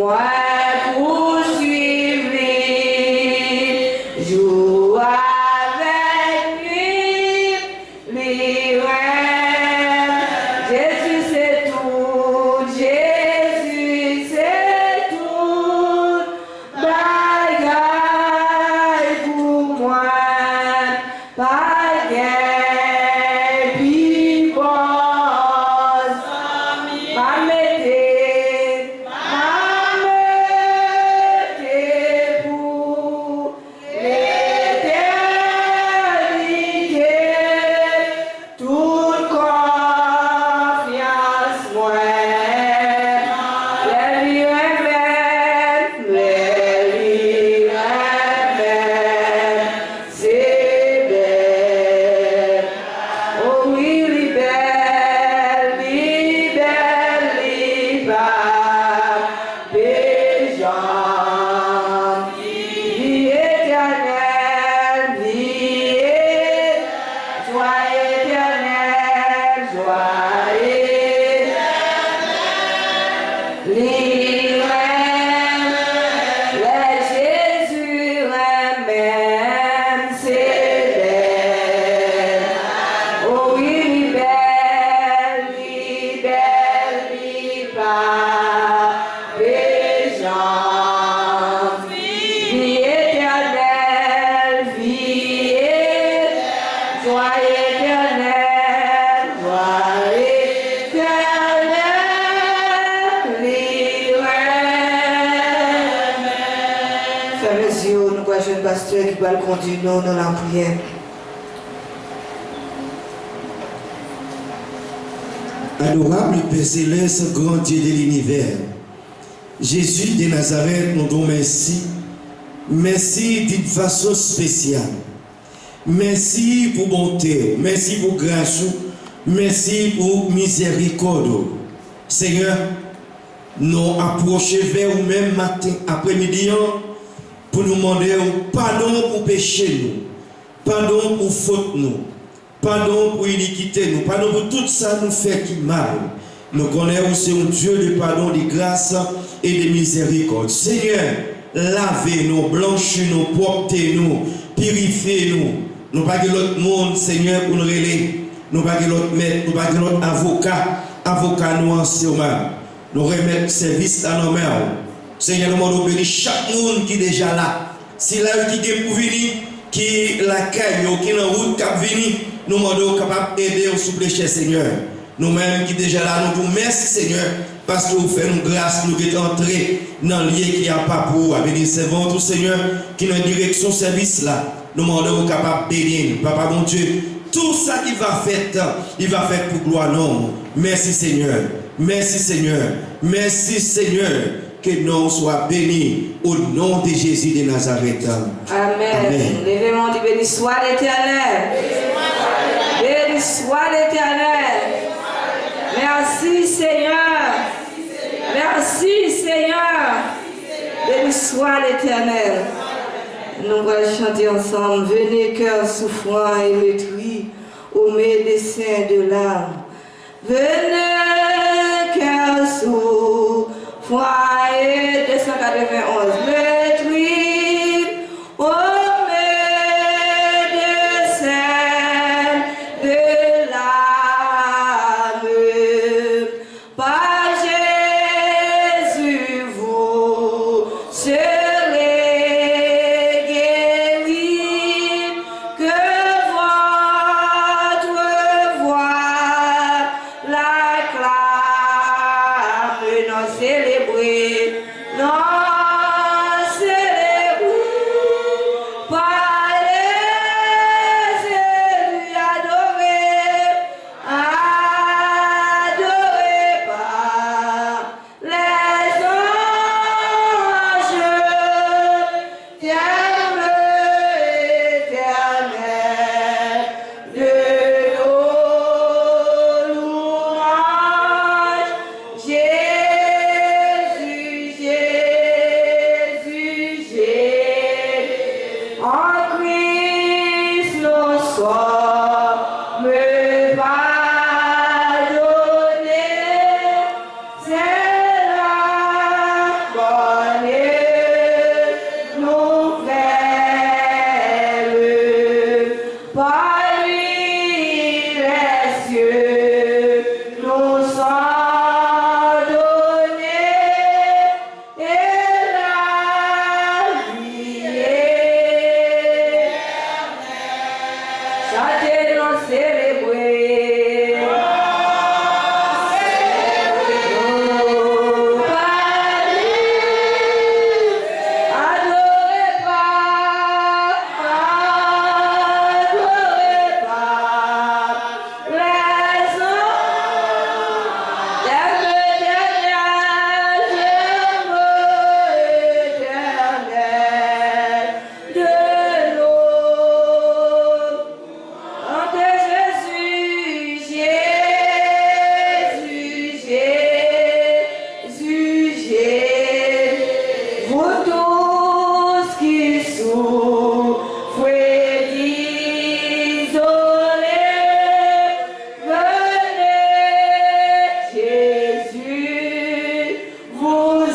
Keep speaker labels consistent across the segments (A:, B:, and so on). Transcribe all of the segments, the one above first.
A: moi poursuivre, joue avec lui, lui rêve. Jésus c'est tout, Jésus c'est tout, bagaille pour moi, bagaille pipose, ma mettez pour l'éternité, toute confiance moi. C'est belle, oh oui, belle, vie éternelle, joie éternelle, les Jésus même, c'est belle, oh oui, belle, vie éternelle, joie éternelle, frères et sœurs, nous voyons un pasteur qui va le conduire nous dans la prière.
B: Adorable Père Céleste, grand Dieu de l'univers, Jésus de Nazareth, nous disons merci. Merci d'une façon spéciale. Merci pour bonté, merci pour grâce, merci pour miséricorde. Seigneur, nous approchons vers vous-même matin, après-midi, pour nous demander pardon pour péché nous, pardon pour faute nous, pardon pour iniquité nous, pardon pour tout ça nous fait qui mal. Nous connaissons c'est un Dieu de pardon, de grâce et de miséricorde. Seigneur, lavez-nous, blanchis-nous, portez-nous, purifiez-nous. Nous pas que l'autre monde, Seigneur, pour nous relayer. Nous pas que l'autre maître, nous pas que l'autre avocat nous en serment. Nous remettre service à nos mains. Seigneur, nous demandons béni chaque monde qui est déjà là. Si là qui est pour venir, qui la caille, qui est en route, qui est venu, nous demandons capable d'aider au souple cher Seigneur. Nous-mêmes qui déjà là, nous vous merci Seigneur, parce que vous faites nous grâce, nous qui entrer dans le lieu qui a pas pour vous. Béni servant tout Seigneur, qui est en direction service là. Nous demandons capable de bénir, Papa mon Dieu. Tout ça qui va faire, il va faire pour gloire non. Merci Seigneur. Merci Seigneur. Merci Seigneur. Que nom soit béni au nom de Jésus de Nazareth.
A: Amen. Levez-moi, dit béni soit l'Éternel. Béni soit l'Éternel. Merci Seigneur. Merci Seigneur. Béni soit l'Éternel. Nous allons chanter ensemble. Venez cœur souffrant et meurtri au médecin de l'âme. Venez cœur souffrant et 291. Meurtri au médecin de l'âme. Par Jésus vous serez guéris, que votre voix l'acclame. Non célébrer, non célébrer, par les élus adorés, adorés par les anges, t'aimes l'Éternel de nos louanges. Jésus, Jésus.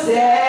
A: Frères,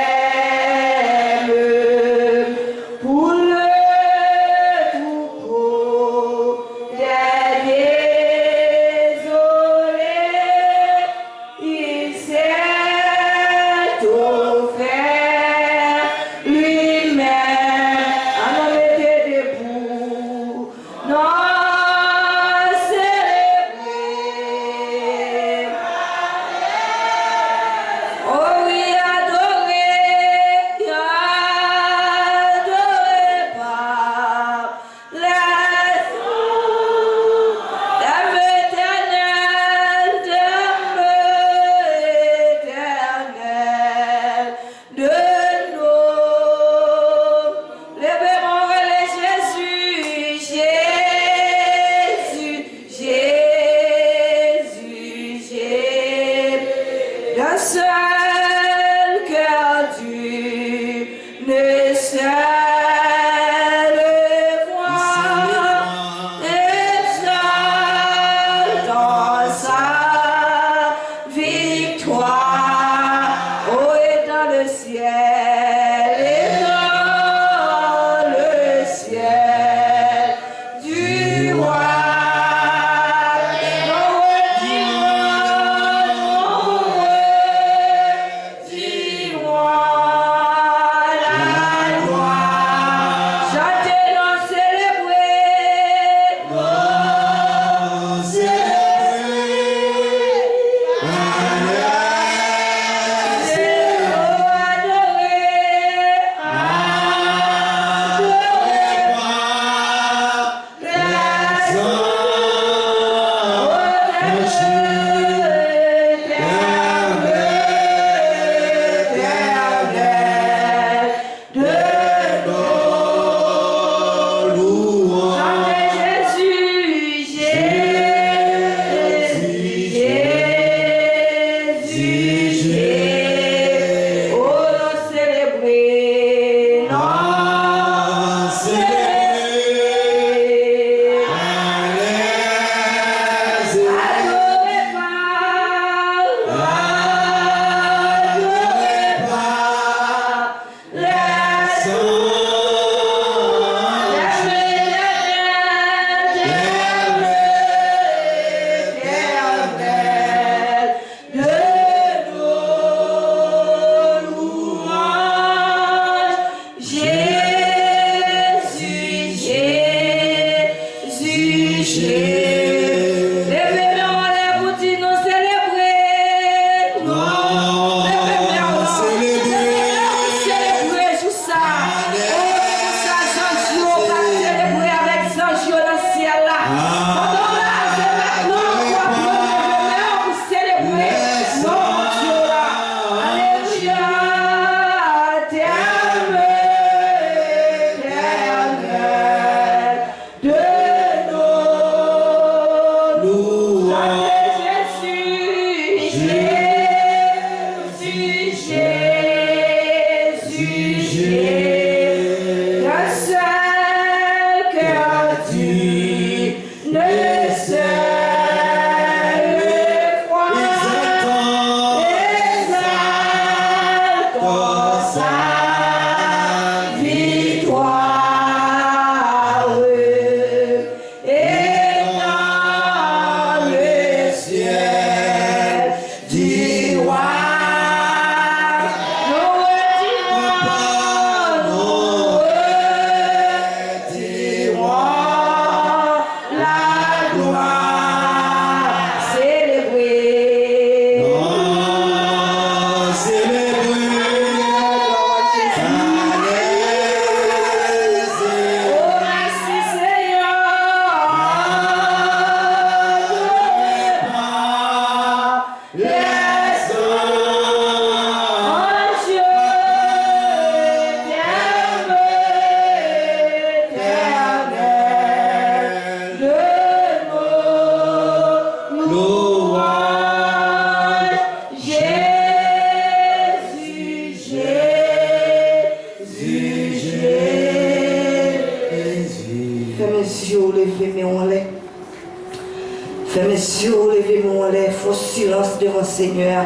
A: messieurs, levez-moi en l'air, faux silence devant le Seigneur.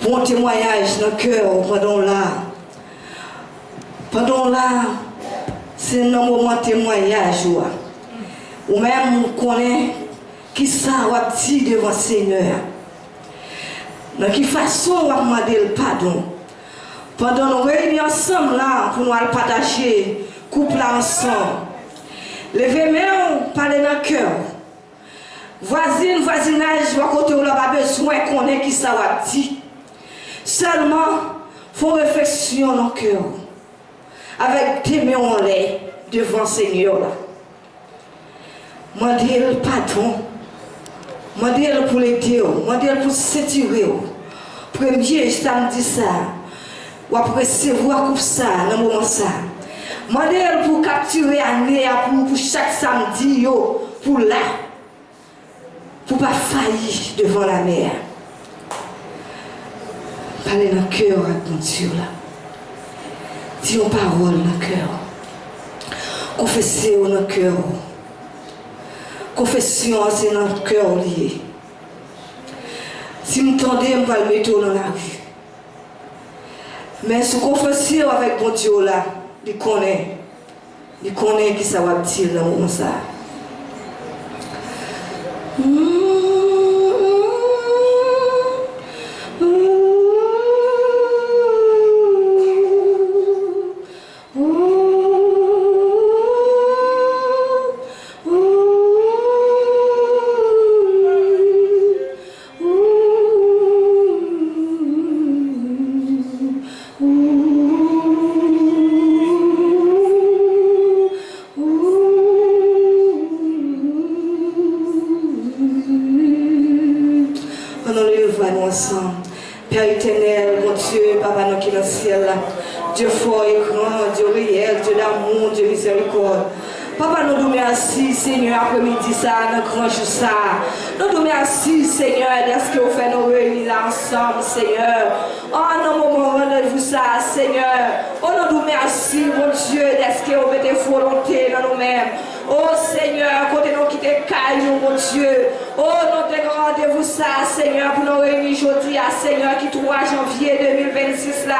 A: pour un témoignage dans le cœur pendant là c'est un moment de témoignage ou même on connaît qui ça va dire devant le Seigneur dans quelle façon on va demander le pardon pendant nos réunions ensemble là pour nous partager couple là ensemble levez main parler dans le cœur voisinage à côté où on a besoin qu'on ait qui ça va dire seulement faut réflexion dans le cœur avec tes mains en l'air devant le Seigneur là moi dire le pardon moi dire pour l'aider moi dire pour s'étirer premier samedi ça ou après recevoir comme ça dans le moment ça moi dire pour capturer année pour chaque samedi pour là pour pas faillir devant la mer parler dans le cœur avec mon Dieu là dis une parole dans le cœur confesser dans le cœur confession c'est dans le cœur lié si vous tendez je vais le mettre dans la rue mais si vous confessez avec mon Dieu là il connaît qui ça va dire dans le moment ça Père éternel, mon Dieu, Papa nous qui est dans le ciel, Dieu fort et grand, Dieu réel, Dieu d'amour, Dieu miséricorde. Papa, nous nous remercions, Seigneur, après-midi ça, dans grand jour ça. Nous nous remercions, Seigneur, de ce que vous faites nous réunir là ensemble, Seigneur. Oh, dans mon moment, rendez-vous ça, Seigneur. Oh, nous nous remercions, mon Dieu, de ce que vous mettez volonté dans nous-mêmes. Oh Seigneur, côté nous quitter caillou, mon Dieu. Oh, nous te rendez-vous ça, Seigneur, pour nous réunir aujourd'hui, Seigneur, qui 3 janvier 2026 là.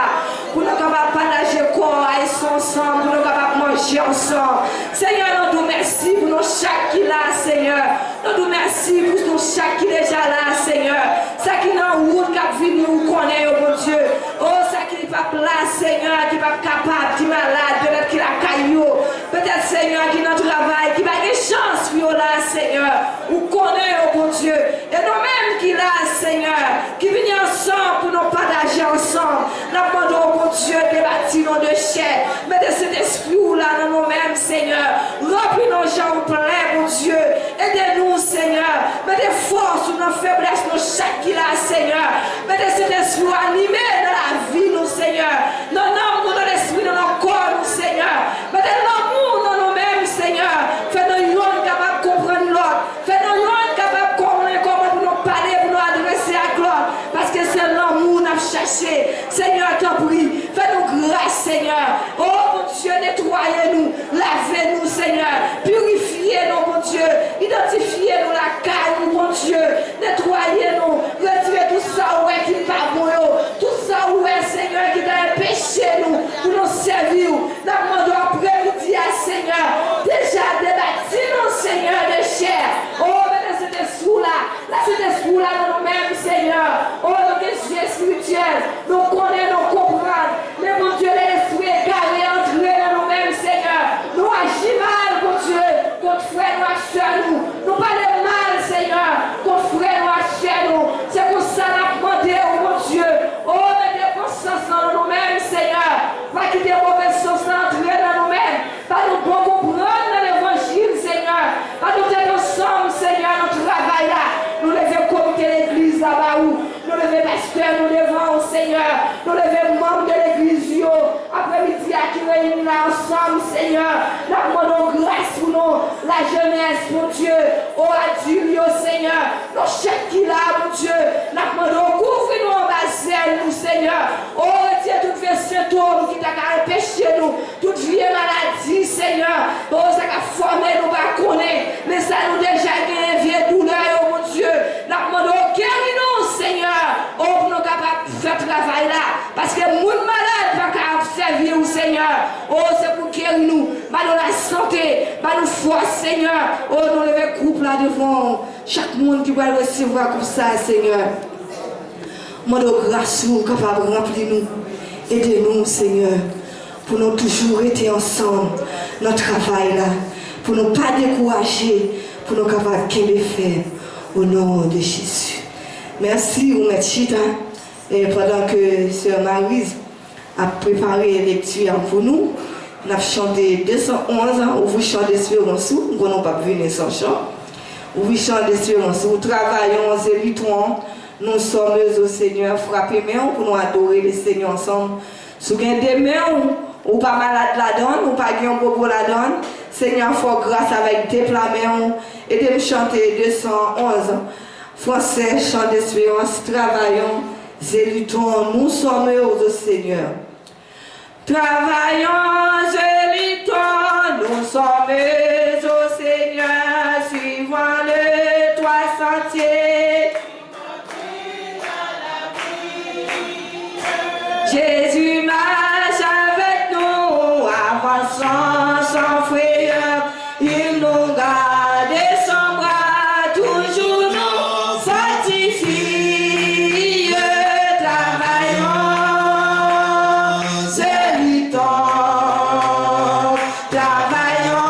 A: Pour nous capables de partager corps et son ensemble, pour nous capables de manger ensemble. Seigneur, nous remercions pour nous chaque qui là, Seigneur. Nous remercions pour nous chaque qui est déjà là, Seigneur. Ça qui est dans la route, qui a venu nous connaître, mon Dieu. Oh, ça qui n'est pas place, Seigneur, qui n'est pas capable, qui est malade, peut-être qu'il a caillou. Peut-être, Seigneur, qui est dans le travail, qui n'a pas de chance, pour là, Seigneur. Ou connaît, oh mon Dieu. Et nous-mêmes qui là, Seigneur, qui viennent ensemble pour nous partager ensemble. Nous demandons, oh mon Dieu, de bâtir nos deux chair. Mettez cet esprit là dans nous-mêmes, Seigneur. Remplis nos gens plein, mon Dieu. Aidez-nous, Seigneur. Mettez force sur nos faiblesses, nos chaque qui là, Seigneur. Mettez cet esprit animé dans la vie, nous, Seigneur. Dans nos dans l'esprit, dans nos corps, nous, Seigneur. Mettez l'amour dans nous-mêmes, Seigneur. Fais-nous capables de comprendre l'autre. Fais-nous capables de comprendre comment pour nous parler, pour nous adresser à gloire. Parce que c'est l'amour qu'on a cherché. Seigneur, t'en prie. Fais-nous grâce, Seigneur. Oh, mon Dieu, nettoyez-nous. Lavez-nous, Seigneur. Purifiez-nous, mon Dieu. Identifiez-nous la caille, mon Dieu. Nettoyez-nous. Retirez tout ça, ouais, qui n'est pas bon. Tout ça, ouais, Seigneur, qui t'a empêché nous pour nous servir. Nous demandons après-midi à Seigneur. Déjà débattu, nous, Seigneur, de chair. Oh, mettez cet esprit-là. Là, cet esprit-là dans nous-mêmes, Seigneur. Oh, nos yeux spirituels. Nous connaissons, nous comprenons. Mais mon Dieu, l'esprit est carré, entré dans nous-mêmes, Seigneur. Nous agissons mal, mon Dieu, contre frère, nous achetons. Nous parlons mal, Seigneur, contre frère, nous achetons. C'est pour ça que nous avons demandé, oh mon Dieu. Oh, mettez conscience dans nous-mêmes, Seigneur. Pas quitter mauvaise sens entrer dans nous-mêmes. Pas nous bon comprendre dans l'évangile, Seigneur. Pas nous être ensemble, Seigneur, notre travail là. Nous devons comité l'église là-bas où. Nous devons pasteur, nous devons, Seigneur. Nous devons membres de l'église, après-midi à qui réunissent là ensemble, Seigneur. Nous demandons grâce pour nous, la jeunesse, mon Dieu. Oh, adieu, Seigneur. Nos chèques qui là, mon Dieu. Nous demandons couvrir-nous en bas, nous, Seigneur. Oh, retire toutes les symptômes qui t'a empêché nous, toute vieille maladie, Seigneur. Oh, ça a formé nous, pas connaître, mais ça nous déjà gagné vieille douleur, oh mon Dieu. Nous demandons guéris-nous, Seigneur. Oh, pour nous capables de faire guéris-nous, donne la santé, donne force, Seigneur. Oh, nous levons groupe là devant chaque monde qui va recevoir comme ça, Seigneur. Mon grâce, nous capable de remplir nous. Aidez-nous, Seigneur, pour nous toujours être ensemble dans notre travail là, pour ne pas décourager, pour nous capables de faire au nom de Jésus. Merci, vous mettez Chita, et pendant que Sœur Maryse a préparé les lectures pour nous, on a chanté 211 ans, où vous chantez sur un sou, nous n'avons pas venir sans chant, où vous chantez sur un sou, nous travaillons, et luttons. Nous sommes au Seigneur, frappez main pour nous adorer le Seigneur ensemble. Si vous avez des mains ou pas malade la donne, ou pas bien bobo la donne, Seigneur, faut grâce avec des plats mains et de me chanter 211. Français, chant d'espérance, travaillons, et luttons, nous sommes au Seigneur. Travaillons, et luttons, nous sommes au Seigneur, suivant le trois sentiers. Jésus marche avec nous, avançant sans frayeur, il nous garde et son bras, toujours nous fortifie. Travaillons, c'est luttons, travaillons,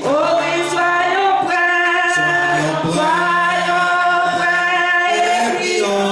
A: oh oui, soyons prêts, et prions.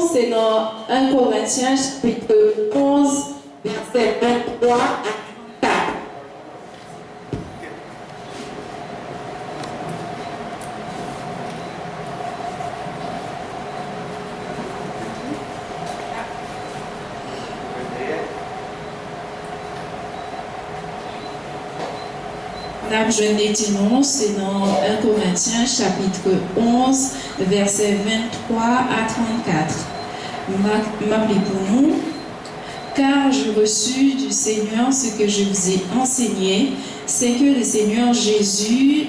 C: C'est dans 1 Corinthiens chapitre 11 verset 23 à 4. Je n'étais c'est dans 1 Corinthiens chapitre 11 verset 23 à 34. M'appelez pour nous. Car j'ai reçu du Seigneur ce que je vous ai enseigné, c'est que le Seigneur Jésus,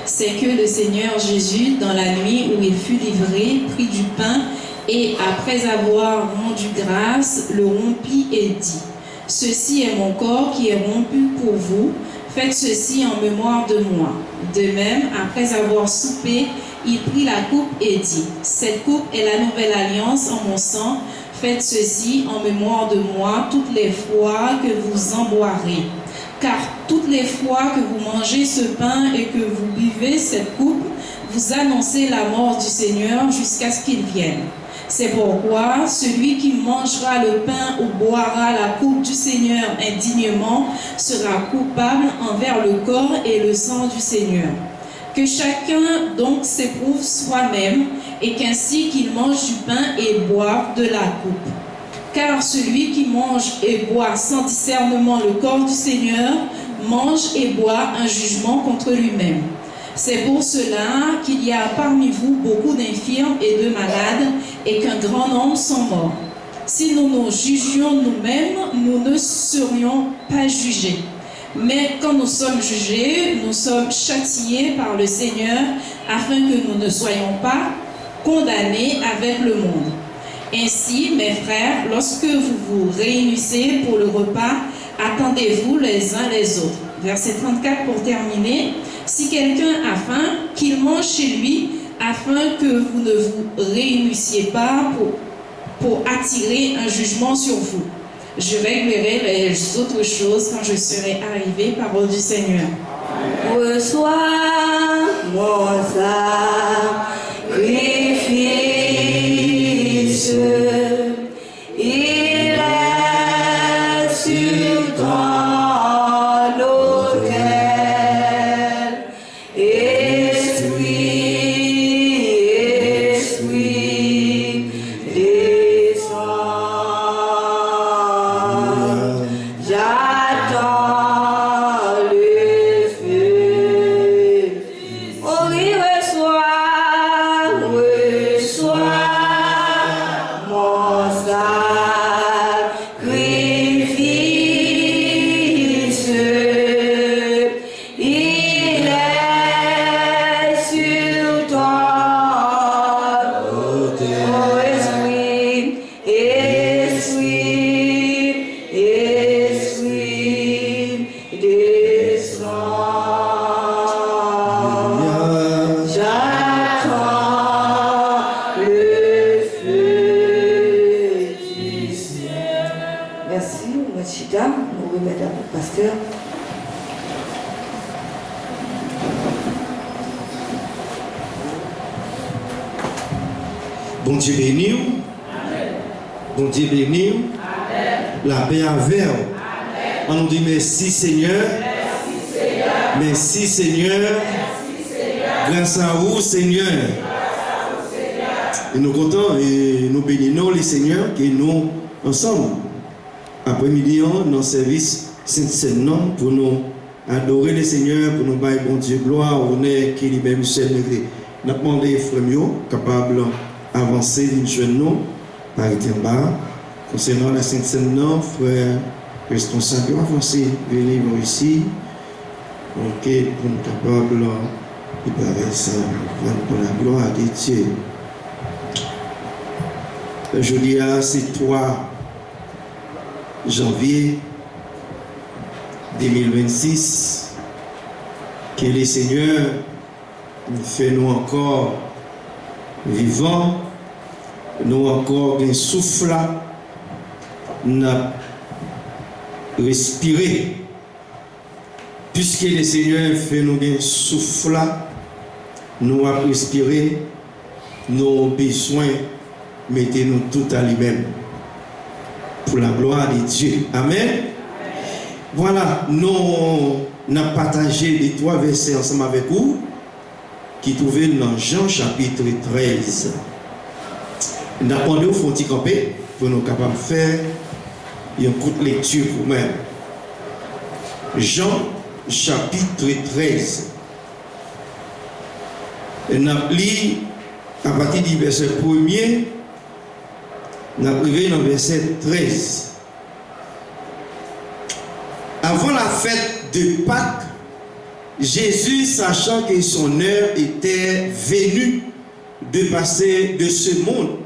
C: c'est que le Seigneur Jésus, dans la nuit où il fut livré, prit du pain et après avoir rendu grâce, le rompit et dit, « Ceci est mon corps qui est rompu pour vous, faites ceci en mémoire de moi. » De même, après avoir soupé, il prit la coupe et dit, « Cette coupe est la nouvelle alliance en mon sang, faites ceci en mémoire de moi toutes les fois que vous en boirez. Car toutes les fois que vous mangez ce pain et que vous buvez cette coupe, vous annoncez la mort du Seigneur jusqu'à ce qu'il vienne. C'est pourquoi celui qui mangera le pain ou boira la coupe du Seigneur indignement sera coupable envers le corps et le sang du Seigneur. Que chacun donc s'éprouve soi-même et qu'ainsi qu'il mange du pain et boive de la coupe. Car celui qui mange et boit sans discernement le corps du Seigneur mange et boit un jugement contre lui-même. C'est pour cela qu'il y a parmi vous beaucoup d'infirmes et de malades et qu'un grand nombre sont morts. Si nous nous jugions nous-mêmes, nous ne serions pas jugés. Mais quand nous sommes jugés, nous sommes châtiés par le Seigneur afin que nous ne soyons pas condamnés avec le monde. Ainsi, mes frères, lorsque vous vous réunissez pour le repas, attendez-vous les uns les autres. Verset 34 pour terminer. Si quelqu'un a faim, qu'il mange chez lui, afin que vous ne vous réunissiez pas pour attirer un jugement sur vous. Je réglerai les autres choses quand je serai arrivé, parole du Seigneur.
A: Reçois mon sacrifice, il est sur ton autel, Esprit, descends, j'attends le feu. Oh oui, reçois mon sacrifice, il est sur ton autel. Oh Esprit, descends, j'attends le feu du ciel. Merci, Machida, nous remettons à notre pasteur.
B: Bon Dieu béni. Bon Dieu béni. La paix avec vous. On nous dit merci Seigneur. Merci Seigneur. Grâce à vous Seigneur. Et nous comptons et nous bénissons les Seigneurs que nous ensemble. Après-midi, dans service Saint-Seine pour nous adorer le Seigneur, pour nous bailler bon Dieu gloire, honneur qui lui-même seul degré. Nous avons demandé frères capables d'avancer d'une jeune nous par en bas. Concernant la Sainte-Seine, frère responsable, avancer, venir ici. Ok, pour nous capables de préparer ça pour la gloire de Dieu. Jeudi, c'est 3 janvier 2026 que le Seigneur nous fait nous encore vivants, nous encore un souffle, nous respirer. Puisque le Seigneur fait nous un souffle, nous avons respiré, nos besoins, mettez-nous tout à lui-même. Pour la gloire de Dieu. Amen. Voilà, nous avons partagé les 3 versets ensemble avec vous qui trouvaient dans Jean chapitre 13. Nous avons demandé au fond de camper pour nous capables de faire une courte lecture pour nous-mêmes. Jean chapitre 13. Et nous avons lu à partir du verset 1er On a privé dans le verset 13. Avant la fête de Pâques, Jésus, sachant que son heure était venue de passer de ce monde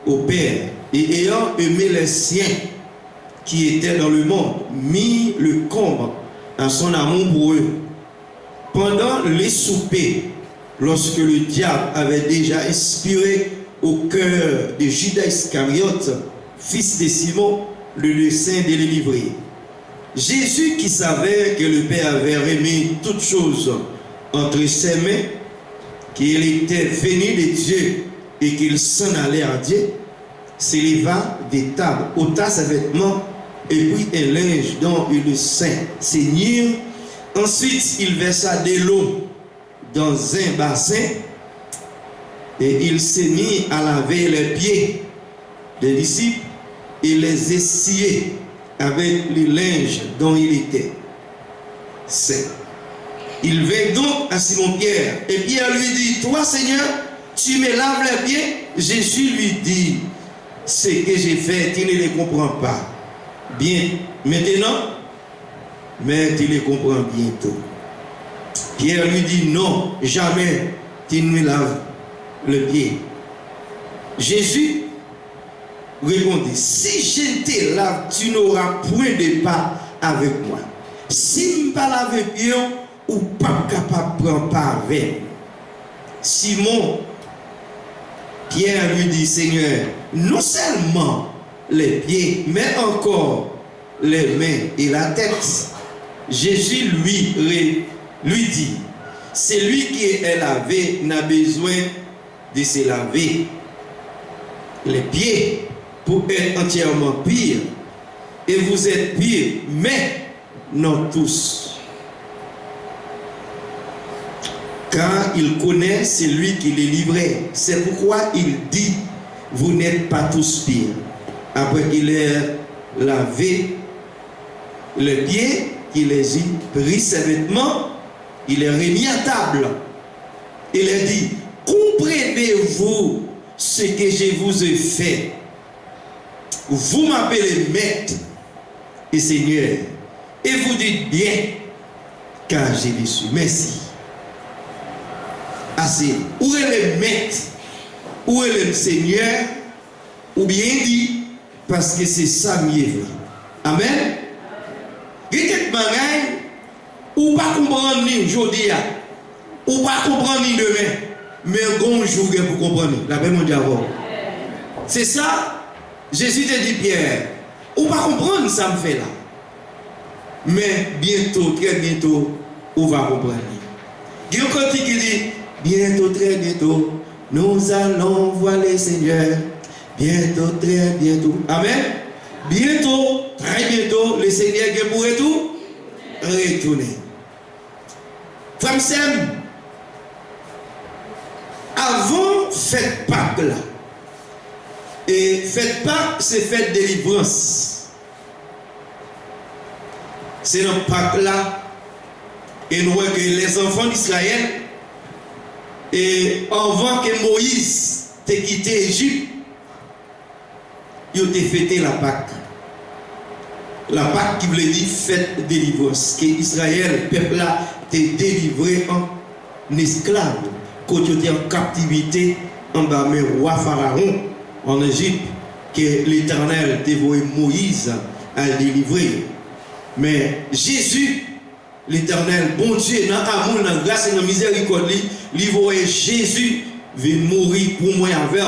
B: au Père, et ayant aimé les siens qui étaient dans le monde, mit le comble à son amour pour eux. Pendant les soupers, lorsque le diable avait déjà inspiré au cœur de Judas Iscariote, fils de Simon, le dessein de les livrer, Jésus, qui savait que le Père avait remis toutes choses entre ses mains, qu'il était venu de Dieu et qu'il s'en allait à Dieu, s'éleva des tables, ôta ses vêtements et prit un linge dont il saignit. Ensuite, il versa de l'eau dans un bassin et il s'est mis à laver les pieds des disciples et les essuyer avec le linge dont il était saint. Il vint donc à Simon-Pierre et Pierre lui dit: toi, Seigneur, tu me laves les pieds? Jésus lui dit: ce que j'ai fait, tu ne les comprends pas bien maintenant, mais tu les comprends bientôt. Pierre lui dit: non, jamais tu ne me laves le pied. Jésus répondit: si je te lave, tu n'auras point de part avec moi. Si je ne pas laver pied, ou pas capable de prendre part avec. Simon Pierre lui dit: Seigneur, non seulement les pieds, mais encore les mains et la tête. Jésus lui dit: celui qui est lavé n'a besoin de se laver les pieds pour être entièrement pur. Et vous êtes purs, mais non tous. Car il connaît celui qui les livrait. C'est pourquoi il dit: vous n'êtes pas tous purs. Après qu'il ait lavé les pieds, il a pris ses vêtements, il les remis à table. Il a dit: comprenez-vous ce que je vous ai fait? Vous m'appelez maître et Seigneur, et vous dites bien, car j'ai reçu. Merci. Assez. Où est le maître? Où est le Seigneur? Ou bien dit, parce que c'est ça mieux. Amen. Il y a quelques bagailles ou pas comprendre ni aujourd'hui, ou pas comprendre ni demain, mais un jour pour comprendre. La paix mondiale. C'est ça, Jésus te dit: Pierre, ou pas comprendre ça me fait là. Mais bientôt, très bientôt, on va comprendre. Il y a un cantique qui dit: bientôt, très bientôt, nous allons voir le Seigneur. Bientôt, très bientôt. Amen. Bientôt, très bientôt, le Seigneur qui pourrait tout retourner. Frère Sem, avant fête Pâques là, et fête Pâques, c'est fête délivrance. C'est dans Pâques là, et nous voyons que les enfants d'Israël, et avant que Moïse t'ait quitté l'Égypte, ils ont fêté la Pâque. La Pâque qui voulait dire fête de délivrance. Que Israël, peuple là, était délivré en esclave. Quand ils étaient en captivité en bas de roi Pharaon en Égypte, que l'Éternel dévorait Moïse à délivrer. Mais Jésus, l'Éternel, bon Dieu, dans l'amour, dans la grâce et dans la miséricorde, il voyait Jésus venir mourir pour moi avec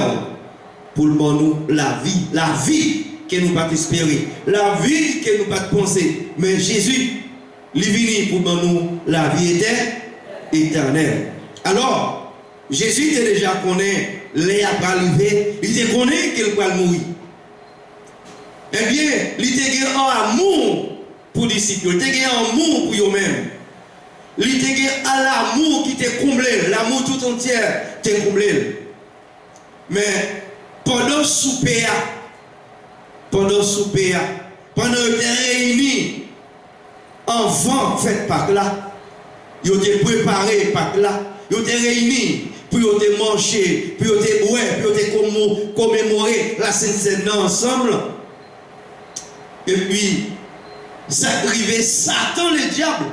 B: pour nous la vie que nous pas espérer, la vie que nous pas penser. Mais Jésus, il est venu pour nous la vie éternelle. Alors, Jésus était déjà connaît, les a pas arrivé, il était connaît qu'il va mourir. Eh bien, il était un amour pour les disciples, il était un amour pour eux-mêmes. Il était un amour qui était comblé, l'amour tout entier était comblé. Mais pendant le souper, pendant qu'ils étaient réunis, avant fête Pâques là, ils étaient préparés Pâques là, ils étaient réunis pour te manger, pour te boire, pour te commémorer la Sainte-Seine ensemble. Et puis, ça arrivait Satan le diable,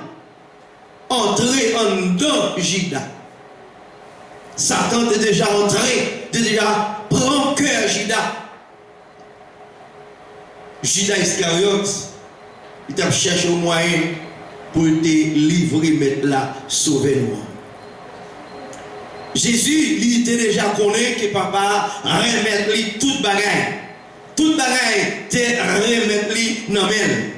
B: entrer en dedans Judas. Satan était déjà entré, déjà prend cœur Judas. Judas Iscariote, il a cherché un moyen pour te livrer, mettre là, sauver-moi. Jésus, il était déjà connu que papa remettre lui toute bagaille. Toute bagaille, te remettre lui dans même.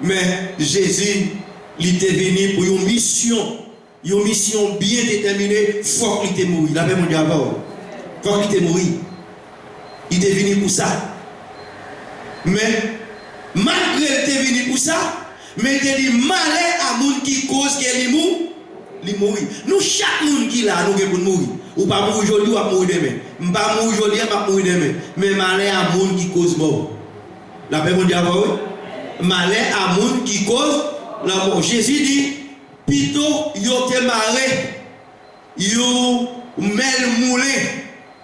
B: Mais Jésus, il était venu pour une mission bien déterminée. Il faut qu'il te mourir. La paix mondiale, il faut qu'il te mourir. Il était venu pour ça. Mais malgré qu'il était venu pour ça, mais il dit malheur à moun qui cause qu'il mourir. Nous, chaque monde qui là, nous devons mourir. Ou pas mourir aujourd'hui, ou pas mourir demain. Pas mourir aujourd'hui, ou pas mourir demain. Mais malheur à moun qui cause mort. La paix mondiale, oui. Malheur à moun qui cause la mort. Jésus dit, plutôt, yo te maré, yo mel moulé,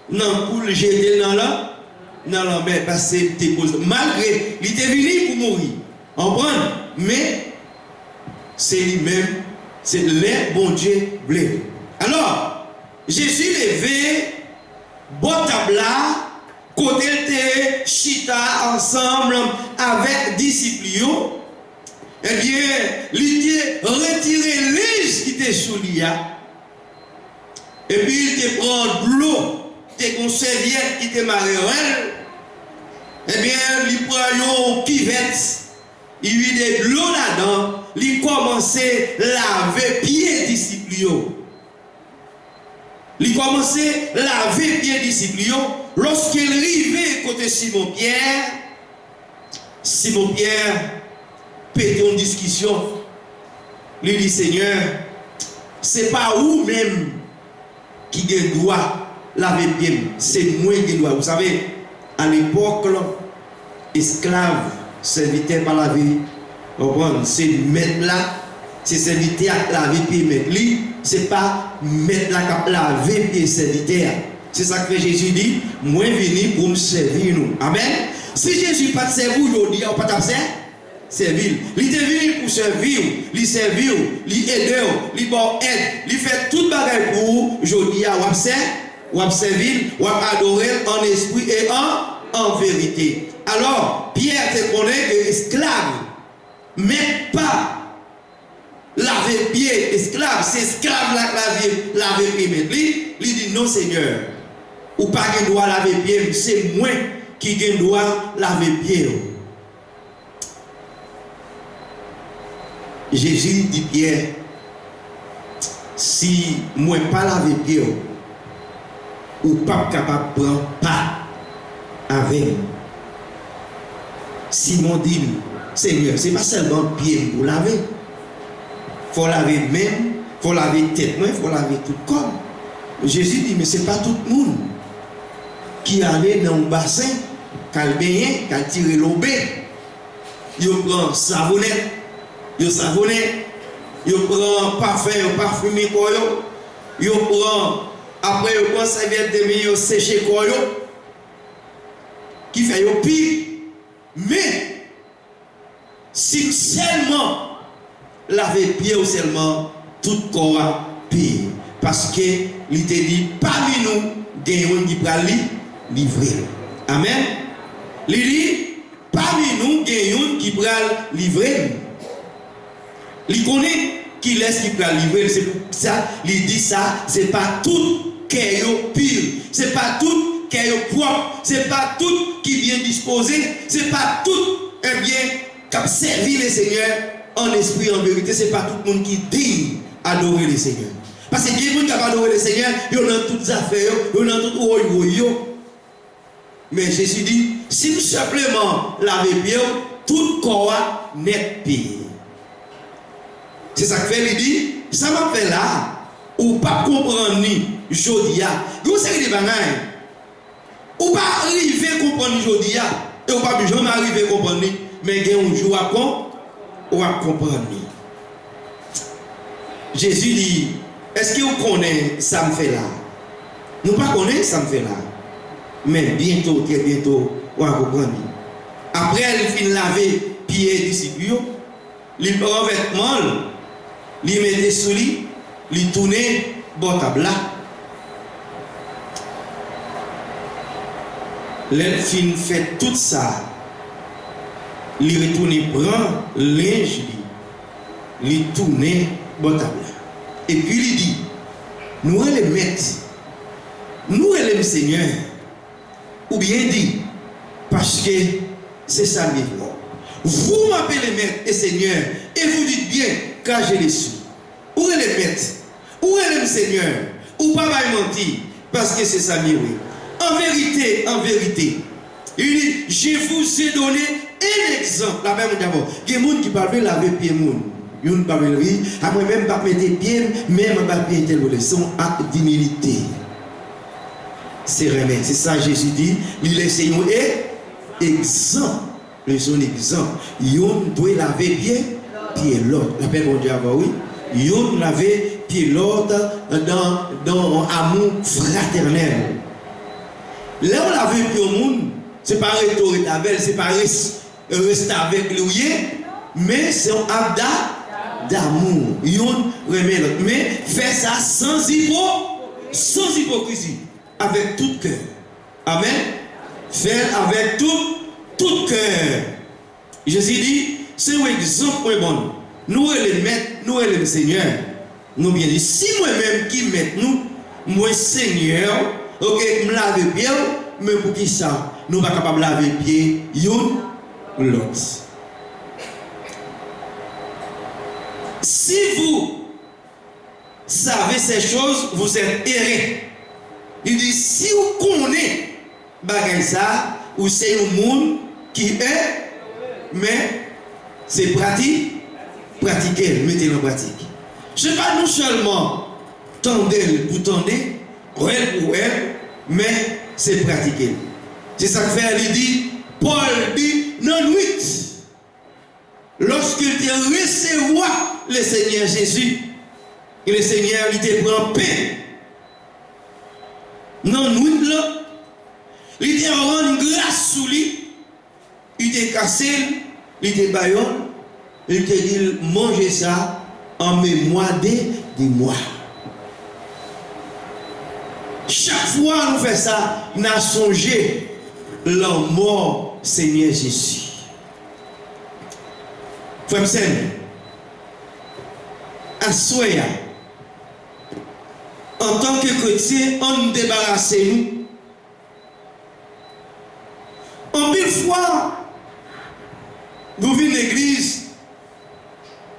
B: non, pour le jeter dans la mer, parce que te cause. Malgré, il était venu pour mourir. On prend, mais c'est lui-même. C'est le bon Dieu blé. Alors, Jésus levé, bon tabla, côté de chita ensemble avec disciples. Eh bien, il a retiré l'âge qui était sous lui. Et puis, il te prend de l'eau, il te serviette qui était marée. Eh bien, il prend une kivette, il lui de l'eau là-dedans. Il commençait à laver pieds disciples. Il commençait à laver pieds disciples. Lorsqu'il arrivait côté Simon Pierre pétait une discussion. Il dit Seigneur, c'est pas vous même qui doit laver pieds, c'est moi qui dois. Vous savez, à l'époque, esclave serviteur par laver. C'est mettre là, c'est serviteur à laver pied mettre lui, c'est pas mettre là qui laver pied serviteur. C'est ça que Jésus dit, moi venu pour me servir nous. Amen. Si Jésus pas te servir aujourd'hui, on pas t'absent, servir. Il est venu pour servir, il servir, il aider, il bon aide, il fait toute bagaille pour aujourd'hui à ou servir, ou adorer en esprit et en vérité. Alors, Pierre te connaît que esclave. Mais pas laver pied esclave, c'est esclave laver pied. Il dit non Seigneur, ou pas qu'il doit laver pied, c'est moi qui dois laver pied. Jésus dit Pierre, si moi pas laver pied, ou pas capable de prendre pas avec. Simon dit Seigneur, ce n'est pas seulement pied pour laver. Il faut laver même, il faut laver tête, il faut laver tout corps. Jésus dit, mais ce n'est pas tout le monde qui allait dans le bassin, qui a baigné, qui a tiré l'eau. Il prend savonnette, il prend parfum, il parfume, il prend, après il prend serviette de mieux, il séche, qui fait le pire. Mais, si seulement laver pied ou seulement tout corps pire. Parce que il te dit, parmi nous, gagnons qui va livrer. Amen. Il dit, parmi nous, gagnons qui va livrer. Il connaît qui laisse qui va livrer. C'est pour ça, il dit ça, c'est pas tout qui est pire. C'est pas tout qui est propre. C'est pas tout qui est bien disposé. C'est pas tout, eh bien, qui servir le Seigneur en esprit, en vérité. C'est pas tout le monde qui dit adorer le Seigneur. Parce que les gens qui adorent le Seigneur, ils ont toutes les affaires, ils ont tout. Mais Jésus dit, si nous simplement laver bien, tout corps n'est pire. C'est ça que fait, il dit, ça m'a fait là, ou pas comprendre ni Jodia. Vous savez des bagailles. Ou pas arriver à comprendre Jodia. Et ou pas jamais arriver à comprendre. Mais il y a un jour à comprendre. Jésus dit, Est-ce que vous connaissez ça me fait là? Nous pas connaissons ça me fait là. Mais bientôt, très bientôt, on va comprendre. Après, il finit laver pieds et disciples, il prend vêtements, il met sous lui, il tourne bon table là. L'elfine fait tout ça. Il retourne prend linge, il tourne bon table là. Et puis il dit, nous les maîtres, nous les seigneurs, ou bien dit, parce que c'est ça le livre. Vous m'appelez maître et seigneur, et vous dites bien, car je les suis. Où est le maître? Où est le seigneur? Ou pas menti, parce que c'est ça le livre. En vérité, il dit, je vous ai donné un exemple. La même d'abord, il y a des gens qui parlent de laver pied moun. Il y a des gens qui parlent de à moi-même, pas mettre pied, même pas pied tel son acte d'humilité. C'est vrai, c'est ça Jésus dit, il laisse nous exemple. Le son exemple. Yon doit laver pied l'autre. La paix bon Dieu oui. Yon laver pied l'autre dans amour fraternel. Là on lave pied au monde, c'est pas retourner avec, c'est pas rester avec lui, mais c'est un acte d'amour. Yon remet l'autre. Mais fait ça sans hypocrisie. Avec tout cœur. Amen. Faire avec tout cœur. Jésus dit, c'est un exemple bon. Nous les maîtres, nous les seigneurs. Nous bien dit, si moi-même qui mette nous, moi seigneur, ok, me lave pied, mais pour qui ça? Nous ne sommes pas capables de laver pied, l'autre. Si vous savez ces choses, vous êtes errés. Il dit, si vous connaissez bagay ça, ou c'est un monde qui est, mais c'est pratiquer, mettez en pratique. Je ne sais pas non seulement tendez pour tendre, elle pour elle, mais c'est pratiquer. C'est ça que fait, il dit, Paul dit, non, nuit, lorsqu'il te recevoir le Seigneur Jésus, et le Seigneur, il te prend paix. Non, nous, là, il te rend grâce sous lui, il te cassé, il te baillonne, il te dit, mangez ça en mémoire de moi. Chaque fois nous faisons ça, nous avons songé la mort Seigneur Jésus. Frère Sen, à Soya, en tant que chrétien, on nous débarrasse nous. En mille fois, nous venons l'église,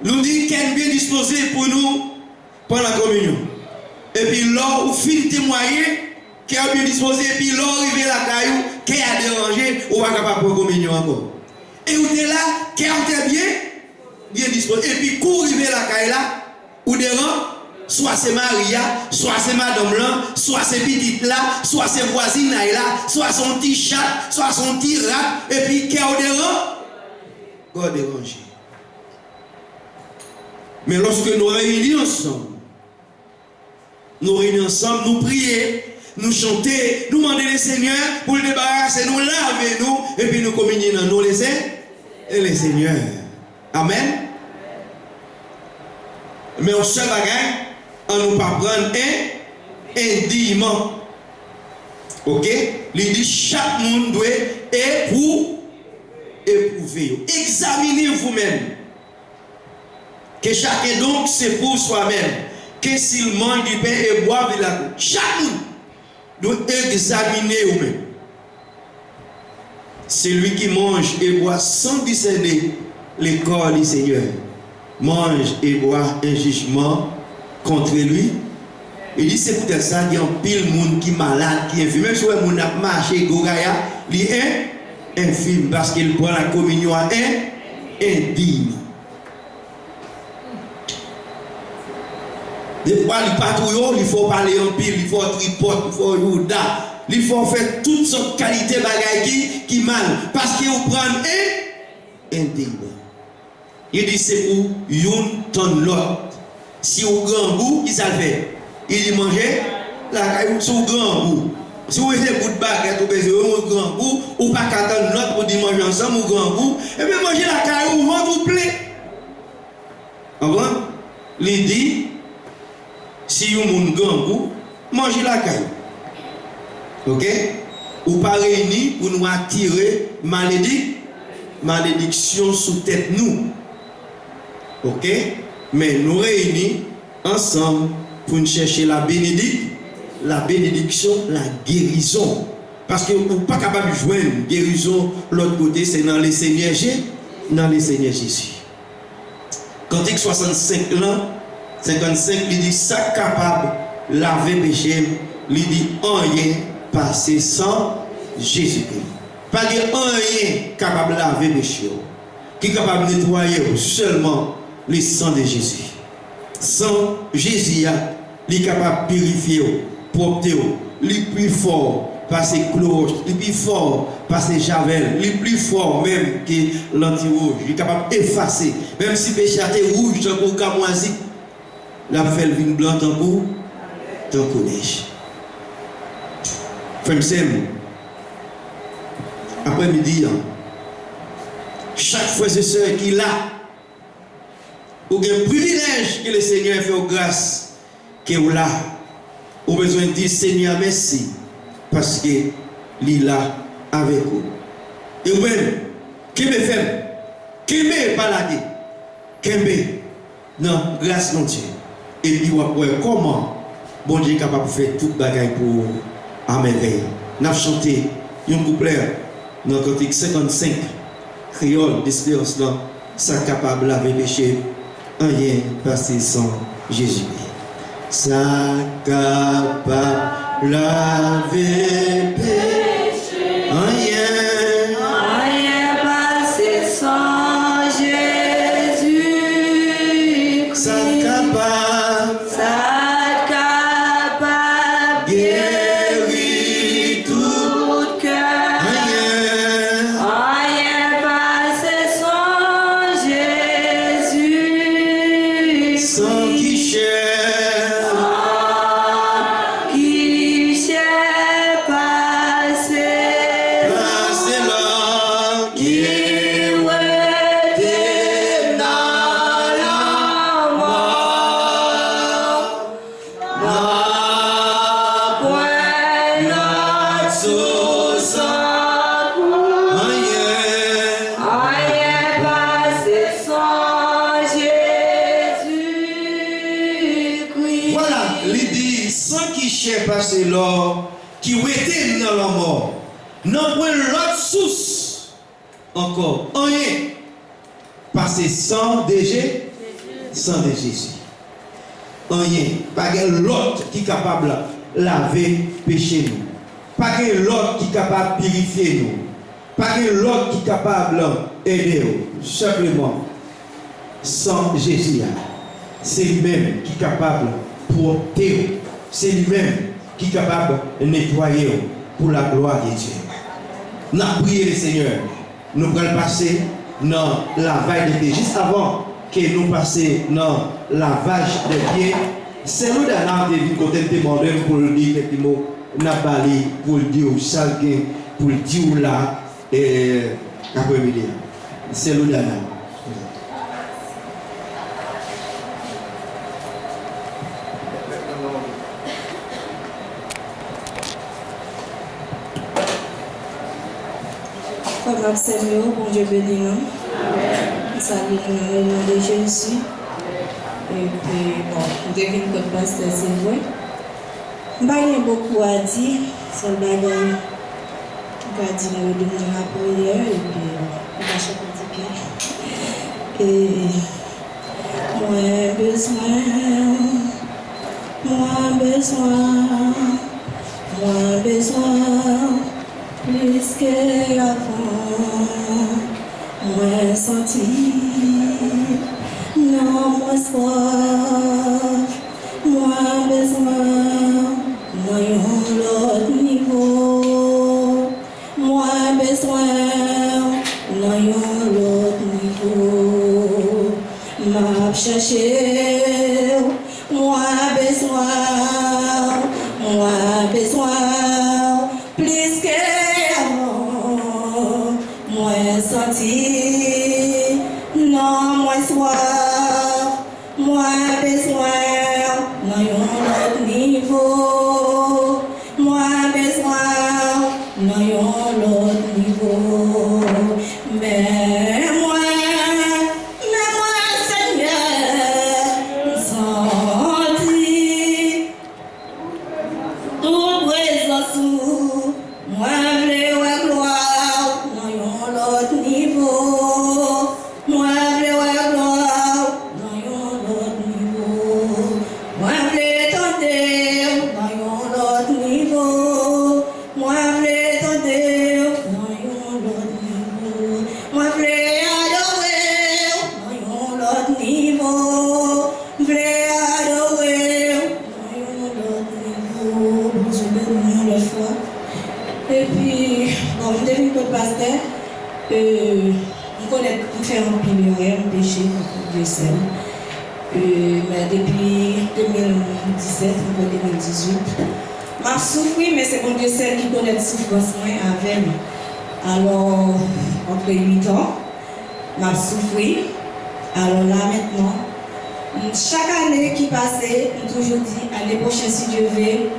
B: nous disons qu'elle est bien disposée pour nous pour la communion. Et puis là, vous finissez témoigner qu'elle est bien disposée, et puis là, arrive la caillou, qu'elle a dérangé, on va capable pour la communion encore. Et vous êtes là, qu'elle est bien disposée, et puis quand arrive la caillou là, ou devant, soit c'est Maria, soit c'est madame là, soit c'est petite là, soit c'est voisine là, soit son petit chat, soit son petit rat, et puis qu'elle est dérangé. Mais lorsque nous réunissons ensemble, nous prions, nous chantons, nous demandons le Seigneur pour le débarrasser, nous laver nous, et puis nous communions dans nous les Seigneurs. Amen. Mais on seul bagaille, on ne peut pas prendre un indiment. Ok? Il dit chaque monde doit éprouver. Examinez vous-même. Que chacun donc c'est pour soi-même. Que s'il mange du pain et boit de la coupe. Chaque monde doit examiner vous-même. Celui qui mange et boit sans discerner le corps du Seigneur mange et boit un jugement contre lui. Il dit c'est peut-être ça qu'il y a un pile monde qui est malade, qui est infirme. Même si le monde a marché, Gogaya, il est infirme parce qu'il prend la communion à indigne. Des fois, il patrouille, il faut parler en pile, il faut tripoter, il faut youda, il faut faire toutes sortes de qualités bagaille qui mal. Parce qu'il prend indigne. Il dit c'est pour une tonne l'autre. Si au grand goût, il fait. Il mangeait la caille sous grand goût. Si vous avez un bout de baguette, vous avez un grand goût, ou pas qu'attendre l'autre pour dire manger ensemble au grand goût, et puis manger la caille ou ventre vous plaît. Il dit, si vous avez un grand goût, mangez la caille. Ok? Ou pas réunis pour nous attirer malédiction sous tête nous. Ok? Mais nous réunis ensemble pour nous chercher la bénédiction, la guérison. Parce que vous n'êtes pas capable de joindre guérison, l'autre côté, c'est dans les Seigneurs Jésus. Cantique 65 là, 55, il dit ça capable laver péché, il dit rien passer sans Jésus-Christ. Pas de rien capable laver péché, qui est capable de nettoyer seulement le sang de Jésus. Sans Jésus, il est capable de purifier, propter, il est plus fort par ses cloches, il est plus fort par ses javel, il est plus fort même que l'anti-rouge, il est capable d'effacer. Même si le péché est rouge, tant qu'on camoisi, la fait le vin blanc tant qu'on neige. Frère Sem, après-midi, chaque fois et sœur qui l'a, ou un privilège que le Seigneur fait aux grâces que vous là, vous avez besoin de dire Seigneur merci parce que il est là avec vous. Et vous même, qui me fait, qui me balader, qui me non grâce non Dieu. Et puis vous voyez comment bon Dieu est capable de faire toute bagaille pour à merveille. Nous avons chanté un couplet dans le cantique 55 créole d'espérance là, ça capable de laver péché. Rien passé sans Jésus. Ça capable laver péché. Rien
A: passé sans Jésus.
B: Ça capable
A: guérir tout cœur. Rien passé sans Jésus.
B: sans qui cherche. Passer l'or qui était dans la mort. Non, point l'autre source encore. Rien. Passer sans Jésus. Rien. Pas l'autre qui est capable de laver péché nous. Pas l'autre qui est capable de purifier nous. Pas l'autre qui est capable d'aider nous. Simplement, sans Jésus. C'est lui-même qui est capable de porter. C'est lui-même qui est capable de nettoyer pour la gloire de Dieu. Nous avons prié le Seigneur. Nous allons passer dans la vague de pieds. Juste avant que nous passions dans la vague de pieds, c'est nous d'avoir des vies côté de demander pour le dire quelques mots. Nous avons pour le dire au chacun, pour le dire là, et après-midi. C'est nous d'avoir.
D: Papa Seigneur, bon Dieu béni nous. Salut dans le nom de Jésus. Et puis, bon, nous devons notre pasteur, c'est vrai. Il y a beaucoup à dire. C'est le bagage. On va dire nous de la prière. Et puis, on va chanter. Et moi besoin. Plus que avant, moi senti, non moi soif, moi besoin, moi l'autre niveau, moi besoin, non l'autre niveau, m'a cherché appétit, non, moi soif, moi besoin, non, un autre niveau, moi besoin, non, un autre niveau, mais moi, Seigneur, senti, tout présence, moi, vle gloire, non, l'autre niveau, moi, vle gloire, non, l'autre niveau, moi, vle tenter, non, l'autre niveau, moi, vle tenter, non, l'autre niveau, moi, vle adorer, non, l'autre niveau, vle adorer, non, l'autre niveau, je bénis le foi. Et puis, bon, depuis que le pasteur, on connaît, on fait un pilier, un péché, un Dieu seul. Mais depuis 2017, ou 2018, m'a souffert, mais c'est mon Dieu seul qui connaît la souffrance avec moi. Alors, entre 8 ans, m'a souffert. Alors là, maintenant, chaque année qui passait, on toujours dit, l'année prochaine, si Dieu veut,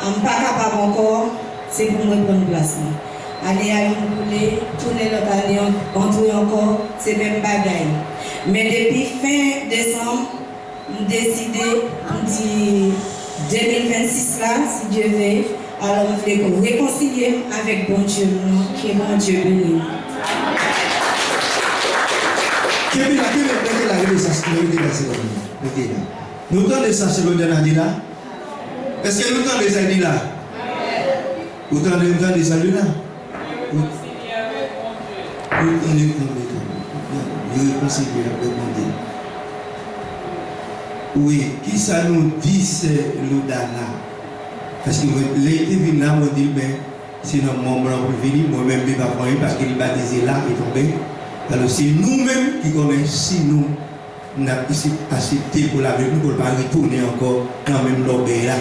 D: je ne suis pas capable encore. C'est pour moi prendre place. Aller à une boulée, tourner notre année, entrer encore, c'est même bagaille. Mais depuis fin décembre, on décidé, on dit 2026 là, si Dieu veut, alors on voulait réconcilier avec bon Dieu, qui est bon Dieu béni.
B: Nous avons des sacerdotes là. Est-ce que nous avons des amis là? Vous avez des saluts là? Vous réconcilier avec mon Dieu. Oui, qui ça nous dit c'est l'Oudana? Parce que l'été venu là, on dit, ben, c'est notre membre pour venir, moi-même, je ne vais pas prendre parce qu'il est baptisé là, il est tombé. Alors c'est nous-mêmes qui connaissons, si nous avons accepté pour la venue, pour ne pas retourner encore dans le même lobby là.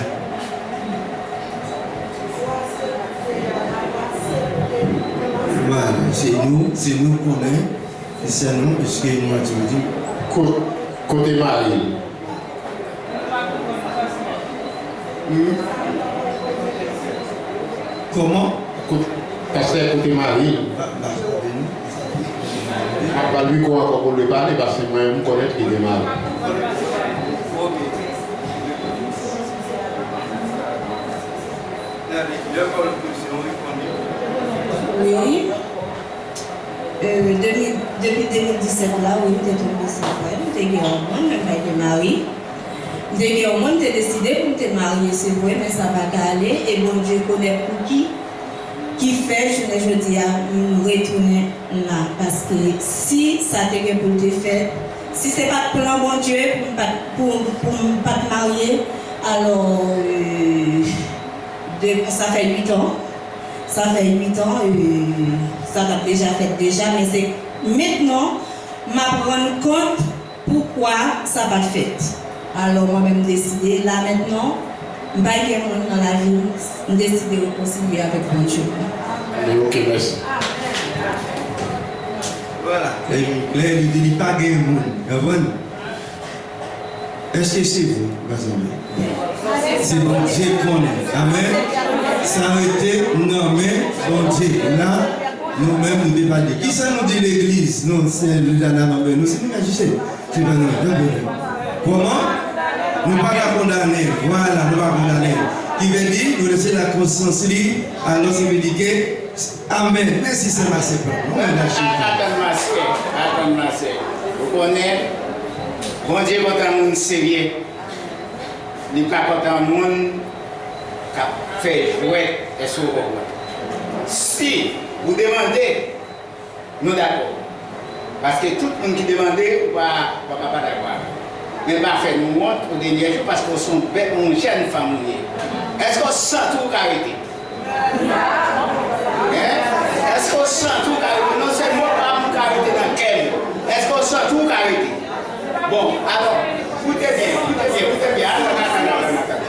B: Voilà, c'est nous qu'on est, c'est nous, puisque nous avons dit.
E: Côté Marie.
B: Comment?
E: Parce que côté Marie. Pas lui qu'on encore pour le parler parce que moi je connais qu'il est mal.
D: Oui. Depuis 2017 là, oui, j'étais tombée sur moi. J'étais guérie, même pas été mariée. J'étais guérie, j'ai décidé pour te marier, c'est vrai, mais ça va aller. Et bon Dieu connaît pour qui fait, je dis à nous retourner là. Parce que si ça t'est pour te faire, si ce n'est pas le plan bon Dieu pour ne pas te marier, alors ça fait 8 ans. Ça fait 8 ans, ça l'a déjà fait déjà, mais c'est maintenant, je rends compte pourquoi ça va fait. Alors moi-même décidé, là maintenant, je ne vais pas dans la vie, je décide de réconcilier avec mon Dieu.
E: Ok, merci.
B: Voilà. Là, il ne dit pas que vous. Est-ce que c'est vous, c'est bon Dieu qu'on est. Amen. Ça a été nommé bon Dieu. Là, nous-mêmes, nous débattons. Qui ça nous dit l'église? Non, c'est le Janamabé. Nous, c'est nous qui agissons. C'est pas nous. Comment? Nous ne pas la condamner. Voilà, nous ne pas condamner. Qui veut dire, nous laisser la conscience libre, alors ça veut dire que, Amen. Merci, c'est ma séparation.
F: Attends-moi, vous connaissez, bon Dieu, quand un monde sérieux, il n'est pas quand un monde qui fait jouer et sourire. Si vous demandez, nous d'accord. Parce que tout le monde qui demande, on ne va pas d'accord. Mais pas faire nous honte au dernier jour parce qu'on est une jeune famille. Est-ce qu'on sent tout carité? Est-ce qu'on sent tout carité? Non seulement pas une carité dans quel? Est-ce qu'on sent tout carité? Bon, alors, écoutez bien.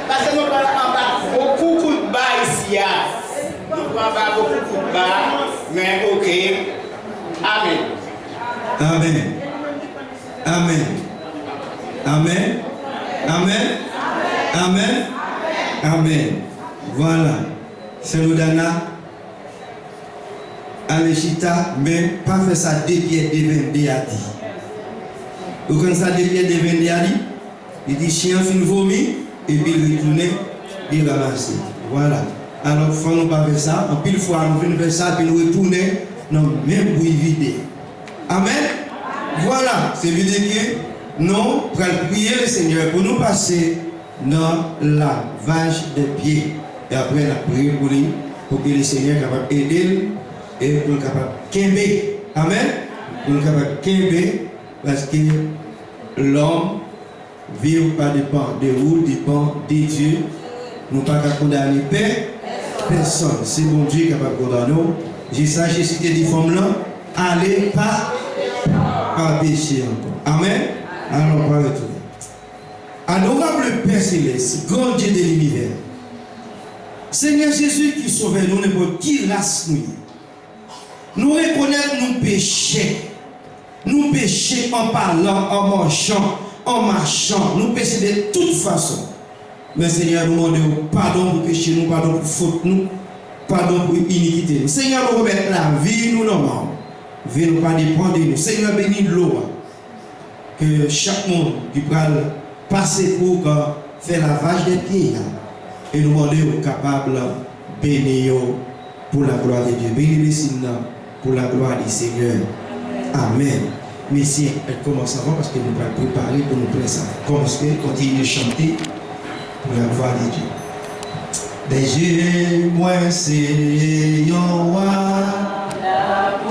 F: Parce que nous avons beaucoup de bas ici. Nous avons beaucoup de bas, mais ok. Amen.
B: Amen. Amen. Amen. Amen. Amen. Amen. Voilà. C'est l'Odana. Alechita, mais pas faire ça des pieds de vendé a dit. Vous connaissez ça des pieds de vendé a dit? Il dit chien fin vomi et puis il retourne, il ramasse. Voilà. Alors, il faut nous pas faire ça. En pile fois, nous venons faire ça, puis nous retourner dans le même bruit vide. Amen. Voilà. C'est veut dire que nous allons prier le Seigneur pour nous passer dans la lavage des pieds. Et après, la prière pour lui, pour que le Seigneur soit capable d'aider et pour le capable de kembe. Amen. Pour le capable de kembe, parce que l'homme vit pas dépend de vous, dépend de Dieu. Nous ne pouvons pas condamner personne. C'est bon Dieu qui est capable de condamner nous. J'ai ça, j'ai cité des femmes là. Allez pas pécher encore. Amen. Alors, on va retourner. Adorable Père Céleste, grand Dieu de l'univers, Seigneur Jésus qui sauve nous, n'importe qui race nous. Nous reconnaissons nos péchés. Nous péchons en parlant, en marchant, nous péchons de toute façon. Mais Seigneur, nous demandons pardon pour péché, nous pardon pour faute, nous pardon pour iniquité. Seigneur, nous remettons la vie, nous normale. Vie nous pas dépendre de nous. Seigneur, bénis l'eau. Que chaque monde qui va passer pour faire lavage des pieds. Et nous demandons capable de bénir pour la gloire de Dieu. Bénis les signes pour la gloire du Seigneur. Amen. Messieurs, elle commence avant parce que nous allons préparer pour nous présenter. Commencez, continuez de chanter pour la gloire de Dieu. Des yeux, moi, c'est Yowa.
G: Amen.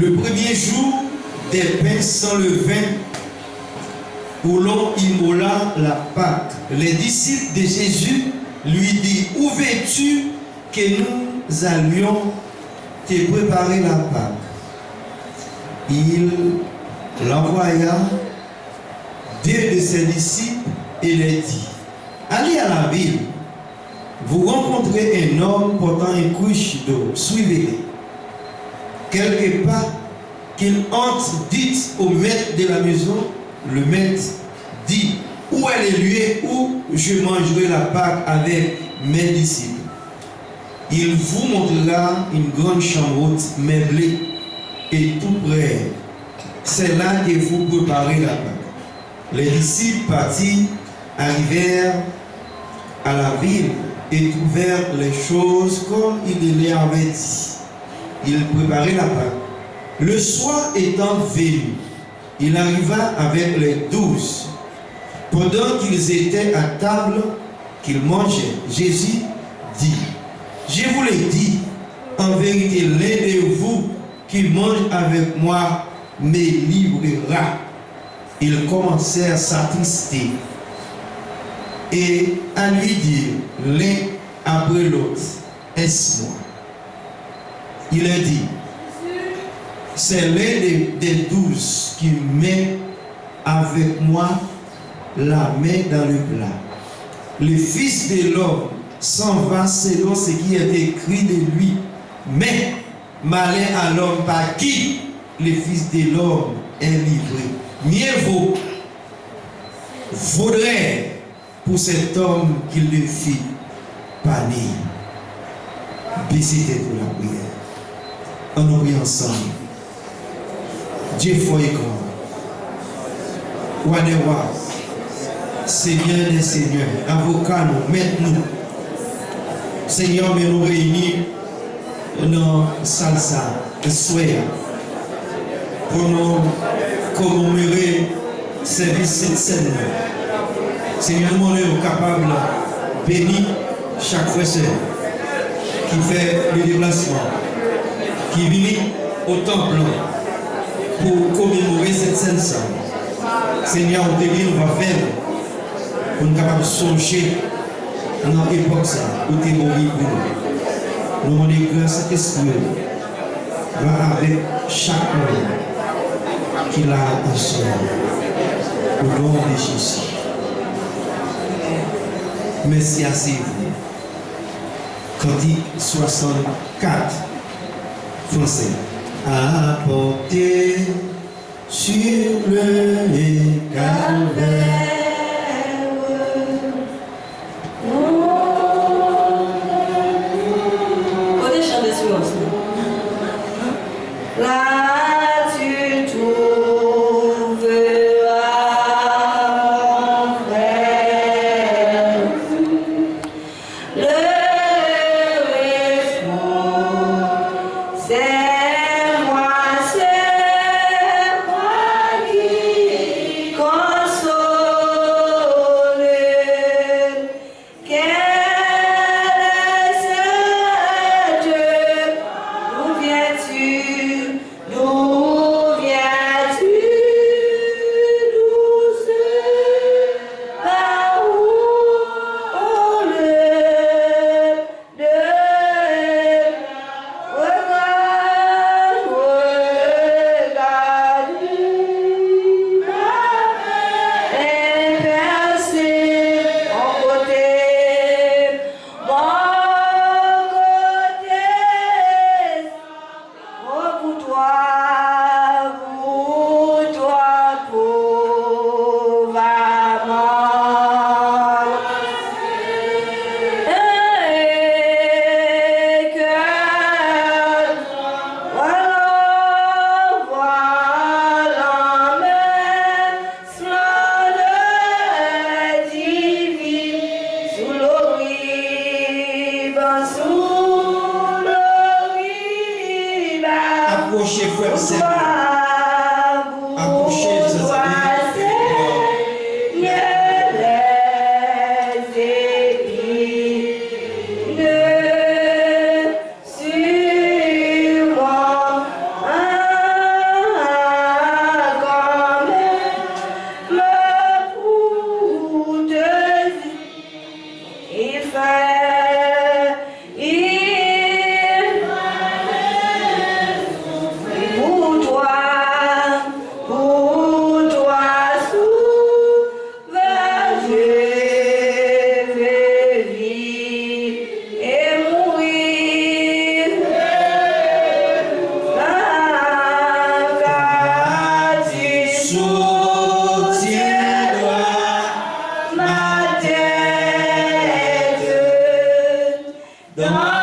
B: le premier jour des pains sans levain, où l'on immola la Pâque, les disciples de Jésus lui disent, où veux-tu que nous allions te préparer la Pâque? Il l'envoya deux de ses disciples et leur dit, allez à la ville, vous rencontrez un homme portant une cruche d'eau, suivez-le. Quelque part qu'il entre, dites au maître de la maison, le maître dit, où est le lieu où je mangerai la Pâque avec mes disciples? Il vous montrera une grande chambre haute, meublée et tout près. C'est là que vous préparez la Pâque. Les disciples partis, arrivèrent à la ville et trouvèrent les choses comme il les avait dit. Ils préparaient la Pâque. Le soir étant venu, il arriva avec les 12. Pendant qu'ils étaient à table, qu'ils mangeaient, Jésus dit, je vous l'ai dit, en vérité, l'un de vous qui mange avec moi me livrera. Ils commencèrent à s'attrister et à lui dire l'un après l'autre, est-ce moi? Il a dit, c'est l'un des 12 qui met avec moi la main dans le plat. Le Fils de l'homme s'en va selon ce qui est écrit de lui. Mais malheur à l'homme par qui le Fils de l'homme est livré. Mieux vaudrait pour cet homme qu'il le fit pâlir. Baissez pour la prière. On nous prie ensemble. Dieu fort et grand. Roi des rois, Seigneur des seigneurs, avocat nous, maître nous. Seigneur, mais nous réunis dans salsa, le soir, pour nous commémorer service cette scène. Seigneur, nous sommes capables de bénir chaque frère qui fait le déplacement, qui vient au temple pour commémorer cette scène. Seigneur, on te dit, on va faire pour nous capables de songer dans l'époque où tu es mort pour nous. Nous demandons grâce à Saint-Esprit. Va avec chaque homme qu'il a en son nom. Au nom de Jésus. Merci à vous. Cantique 64, français. Apporter sur le calvaire.
A: Là tu trouveras mon frère, le réseau, c'est moi qui console. Quel est ce Dieu? D'où viens-tu? D'où viens-tu? Douce par où le de regarde inversé mon côté, pour toi, pauvre amant. Et que voilà même splendeur divine sous l'oribe,
B: Approchez, frère, c'est approchez, ses amis.
A: Sur moi, J'attends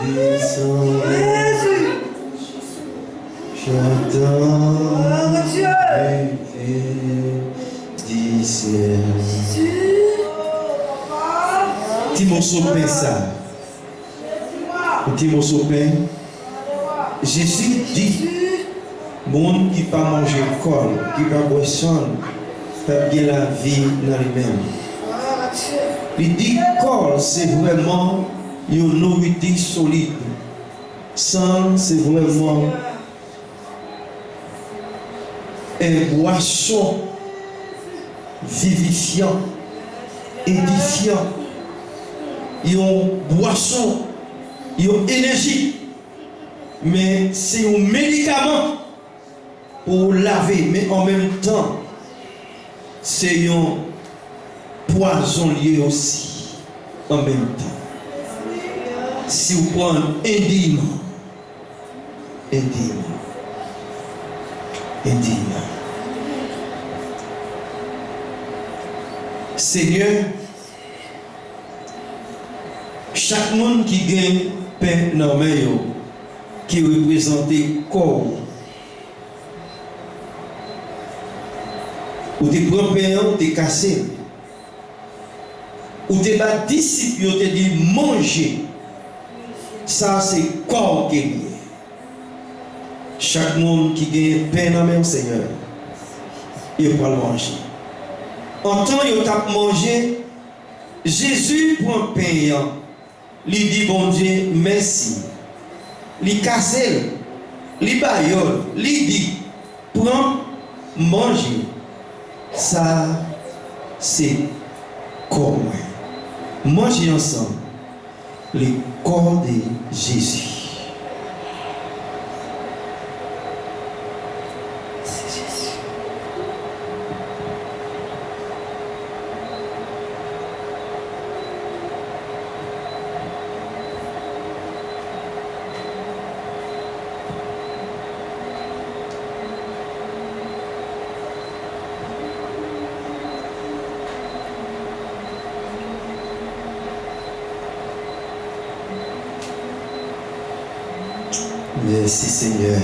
B: descend. J'entends du ciel. Petit morceau de pain ça. Petit morceau de pain. Jésus dit, monde qui pas manger col, qui pas boisson, pas bien la vie dans lui-même. Il dit col, c'est vraiment une nourriture solide. Sang, c'est vraiment un boisson vivifiant, édifiant. Une boisson, une énergie. Mais c'est un médicament pour laver, mais en même temps, c'est un poison lié aussi, en même temps. Si vous prenez indimement, Seigneur, chaque monde qui gagne pain dans le qui représente le corps, ou tu prends pain, tu cassé, ou tu vas disciple, tu dit manger, ça c'est le corps qui est lié. Chaque monde qui gagne pain dans le Seigneur, il va le manger. En temps où tu as mangé, Jésus prend pain, il dit bon Dieu, merci. Il casse, il baillole, il dit prends, manger. Ça, c'est corps. Manger ensemble le corps de Jésus. Merci Seigneur.